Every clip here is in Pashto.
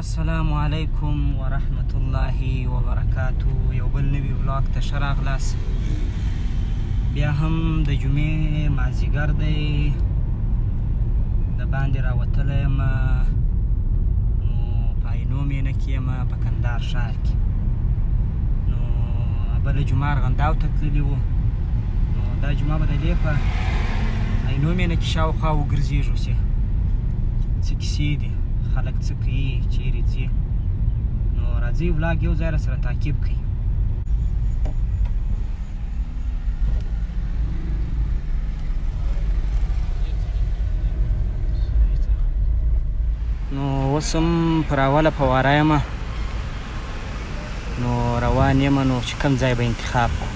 السلام علیکم ورحمت الله وبرکاتو. یو بل نوي ولاګ ته ښه راغلاست. بیا هم د جمعې مازدیګر دی، د باندې راوتلی یم. نو په عینو مینه کې یم، په کندهار ښار کې. نو بله جمعه ارغنداو ته تللي وو. نو دا جمعه به د دې په عینو مینه کې شاوخوا وګرځېږو چې څه کیسې دي، خلک څه کوي، چیرې ځي. نو راځئ ولاګ یو ځای راسره تعقیب کړئ. نو اوس هم پر اوله فواره یم، نو روان یم. نو چې کوم ځای به انتخاب کړو،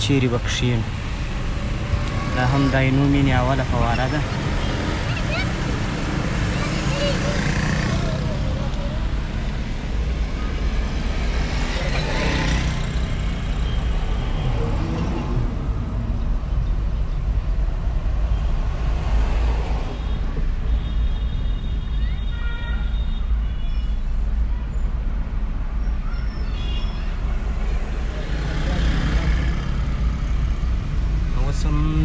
چیرې به کښېنو. دا هم د عینو مینې اوله فواره ده.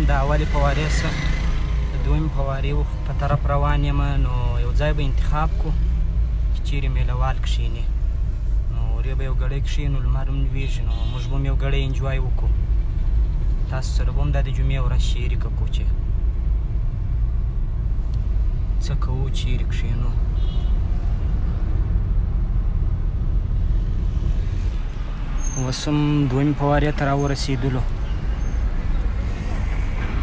د اولې فوارې څخه د دویمې فوارې په طرف روان یم. نو یو ځای به انتخاب کړو چې چیرې میله وال کښېني. نو ورې به یو ګړی کښېنو، لمر هم لوېږي. نو موږ به هم یو ګړی انجوای وکړو. تاسو سره به هم دا د جمعې ورځ شریکه کړو چې څه کوو، چیرې کښېنو. اوس هم دویمې فوارې ته راورسېدلو.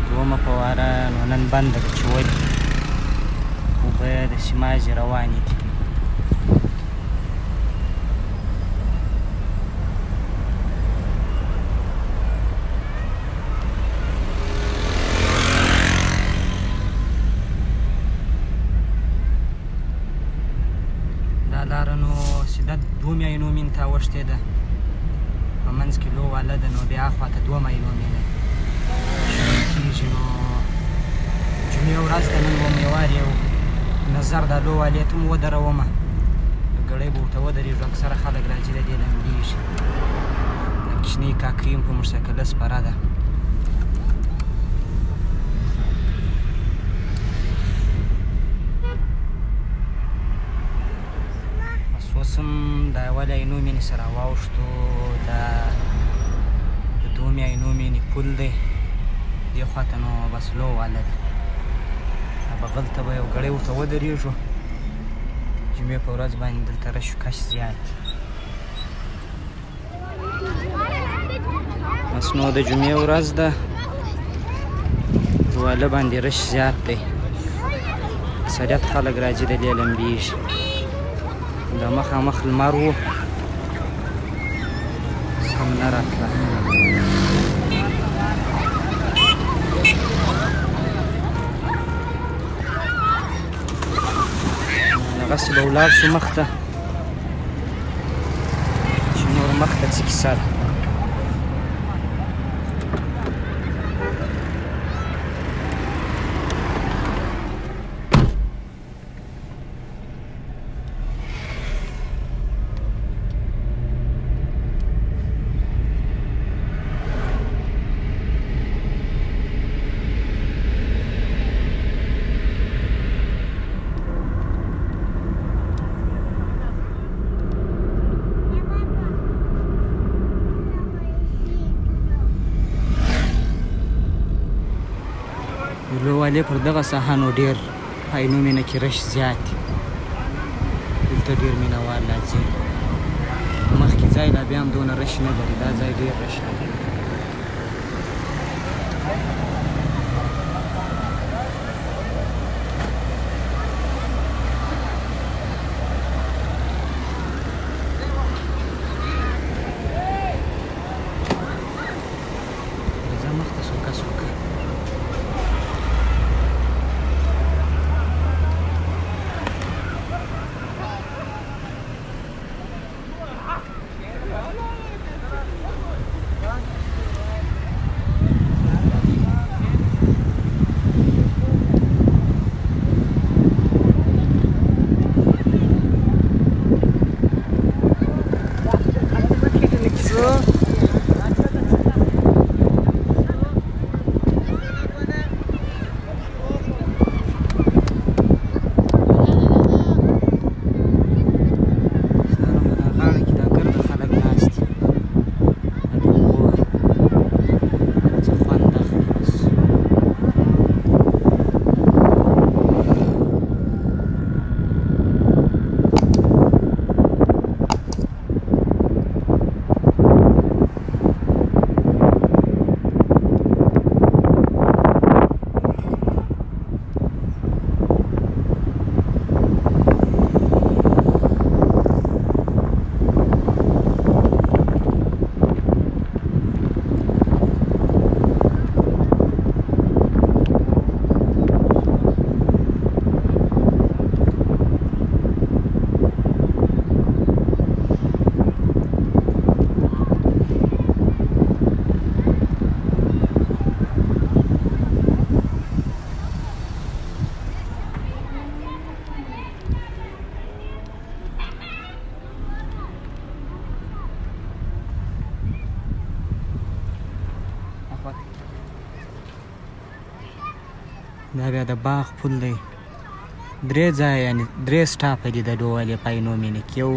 دومه فواره نو نن بنده ده چې ولې اوبه داسې مازې روانې دي. دا لاره نو سیده دومې عینو مینې ته اوښتې ده، په منځ کې لو واله ده. نو بیا خواته دومه عینو مینه کېږي. نو جمعې ورځ ده، نن به مې یوار یو نظر د لو والې ته هم ودرومه. یو ګړی به ورته ودرېږو. اکثره خلک راځي د دې لمبېږي. دا کوچنۍ کاکۍ هم په موټرسایکله سپره ده. بس اوس هم د اولې عینو مینې سره واوښتو. دا د دومې عینو مینې پل دی، دې خواته نو بس لو واله ده. بغل ته به یو ګړی ورته ودرېږو. جمعې په ورځ باندې دلته رش و کش زیات. بس نو د جمعې ورځ ده، واله باندې رش زیات دی. اکثریت خلک راځي د دې لمبېږي. د مخامخ لمر و، سم نه راتله. هغسې به ولاړ شو مخ ته چې نور مخ ته څه کیسه ده. لو والې پر دغه ساحه نو ډېر په عینو مینه کې رش زیات دی. دلته ډېر مینه وال راځي. مخکې ځای لا بیا هم دونه رش نه لري، دا ځای ډېر رش لري. زه مخته سوکه سوکه دا بیا د باغ پل دی. 3 ځایه یعنې 3 سټاپه دي د ډوهلې په عینو مینه کې. یو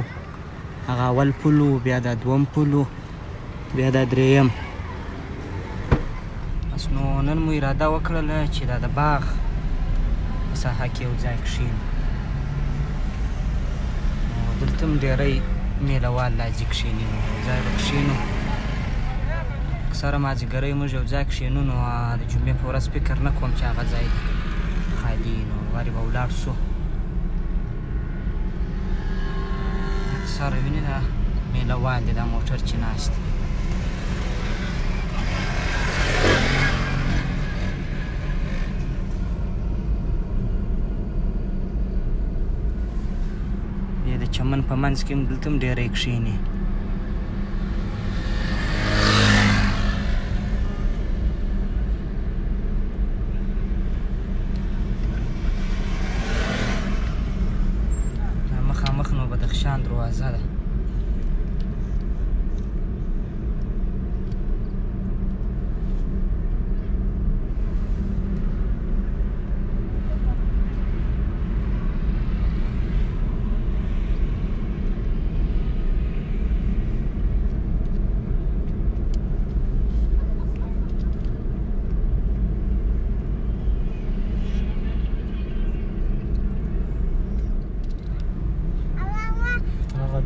هغه اول پل و، بیا دا دوم پل و، بیا دا درېیم. بس نو نن مو اراده وکړله چې دا د باغ په ساحه کې یو ځای کښېنو. نو دلته هم ډېری میله وال راځي کښېني، نو یو ځای به کښېنو. اکثره مازدیګرۍ موږ یو ځای کښېنو. نو د جمعې په ورځ فکر نه کوم چې هغه ځای خالي، نو وارې به ولاړ سو. اکثره وینې دا میله وال دی، دا موټر چې ناست دی. د چمن په منځ کې هم دلته هم ډېری کښېني. دا مخامخ نو بدخشان دروازه ده.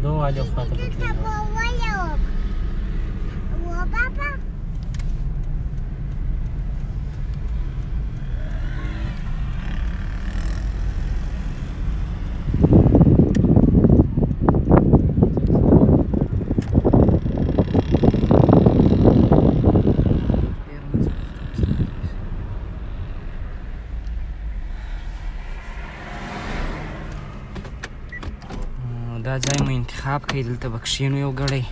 والو خاطر دا ځای مو انتخاب کړئ. دلته به کښېنو یو ګړی،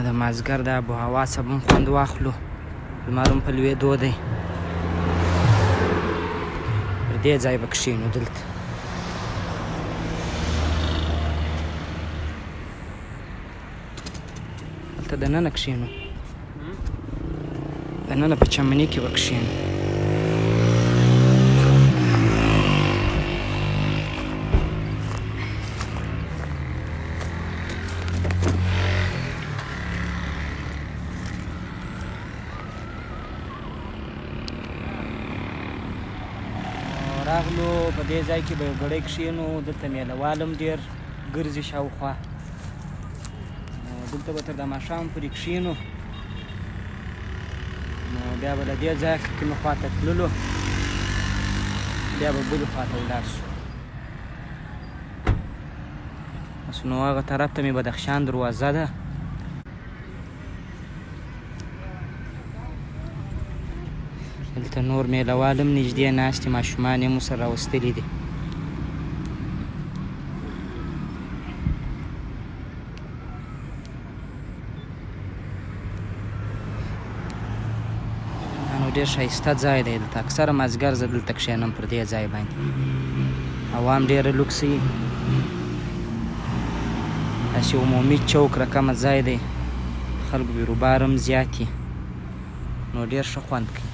د مازدیګر د آب و هوا څخه به هم خوند واخلو. لمر هم په لوېدو دی. پر دې ځای به کښېنو. دلته دلته دننه کښېنو، دننه په چمني کې به کښېنو. راغلو په دې ځای کې به یو ګړی کښېنو. دلته میله وال هم ډېر ګرځي شاوخوا. دلته به تر د ماښام پورې کښېنو. نو بیا به له دې ځایه که کومې خوا ته تللو، بیا به بلې خوا ته ولاړ سو. بس نو هغه طرف ته مې بدخشان دروازه ده. دلته نور میله وال هم نږدې ناست دي، ماشومان یې هم ورسره راوستلي دي. دا نو ډېر ښایسته ځای دی. دلته اکثره مازدیګر زه دلته کښېنم پر دې ځای باندې. هوا هم ډېره لوکسي. داسې عمومي چوک رقمه ځای دی. خلکو بیروبار هم زیات دي، نو ډېر ښه خوند کوي.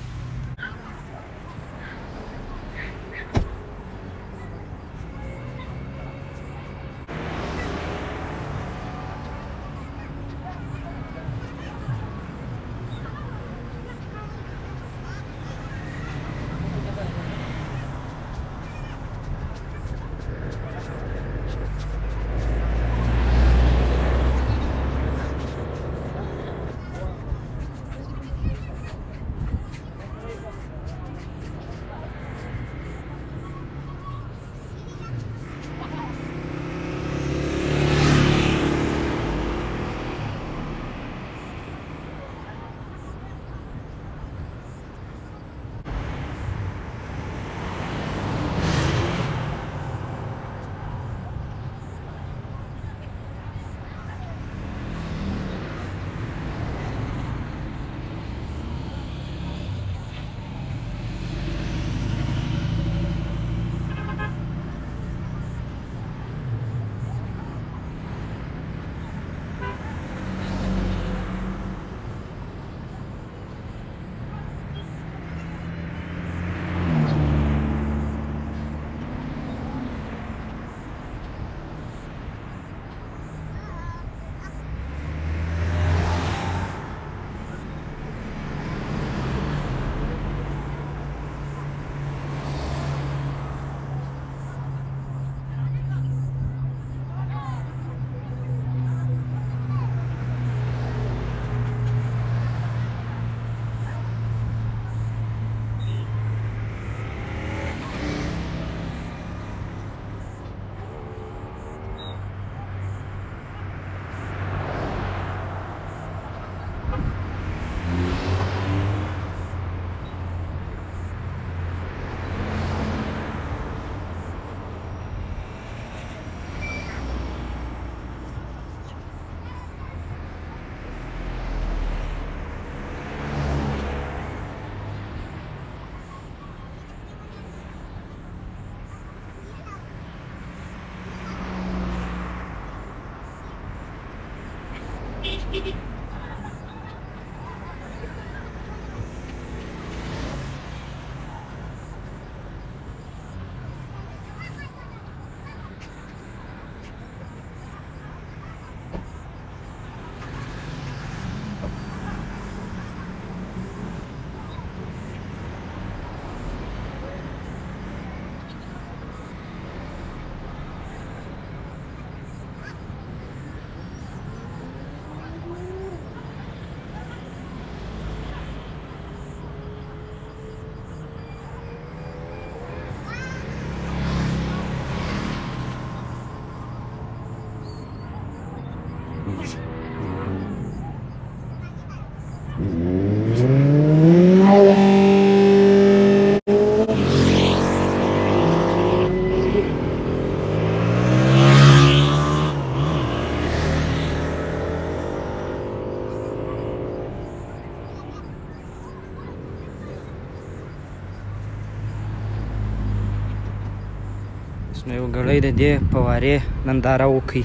یو ګړی د دې فوارې ننداره وکړئ.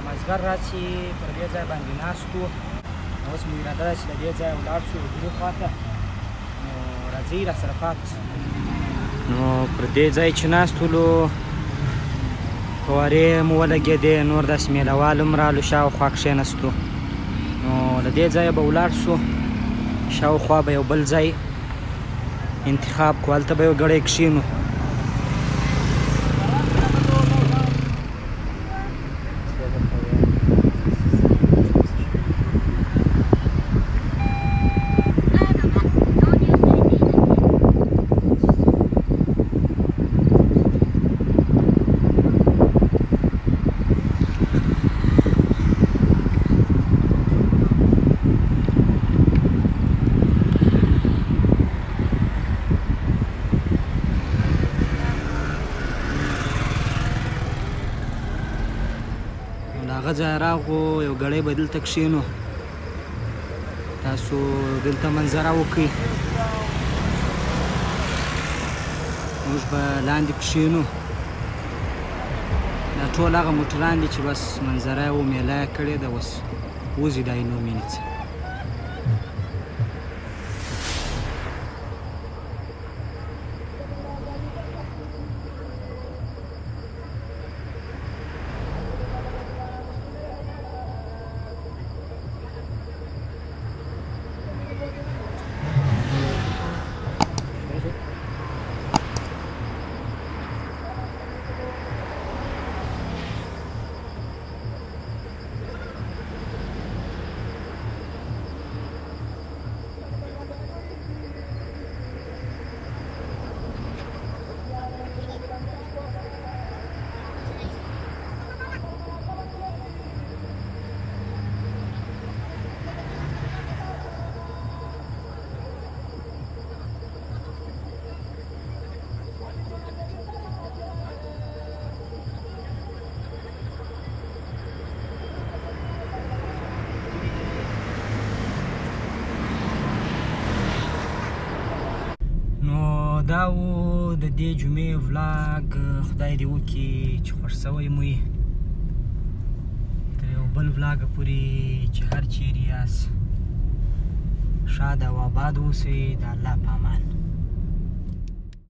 مازدیګر راسي پر دې ځای باندې ناست وو. اوس مو اراده ده چې له دې ځایه ولاړ شو غرو خواته. نو راځئ راسره پاتې شئ. نو پر دې ځای چې ناست ولو فوارې مو ولګېدې، نور داسې میله وال هم رالو شاوخوا کښېنستو. نو له دې ځایه به ولاړ شو، شاوخوا به یو بل ځای انتخاب کړو، هلته به یو ګړی کښېنو. هغه ځای راغو، یو ګړی به دلته کښېنو، تاسو دلته منظره وکړئ. موږ به لاندې کښېنو. دا ټول هغه موټران دي چې بس منظره یې و میله یې کړې ده، اوس وځي د عینو مینې څخه. دا و د دې جمعې ولاګ. خدای دې وکړي چې خوښ شوی مو وي. تر یو بل ولاګه پورې چې هر چیرې یاست ښاد او آباد اوسئ. د الله په امان.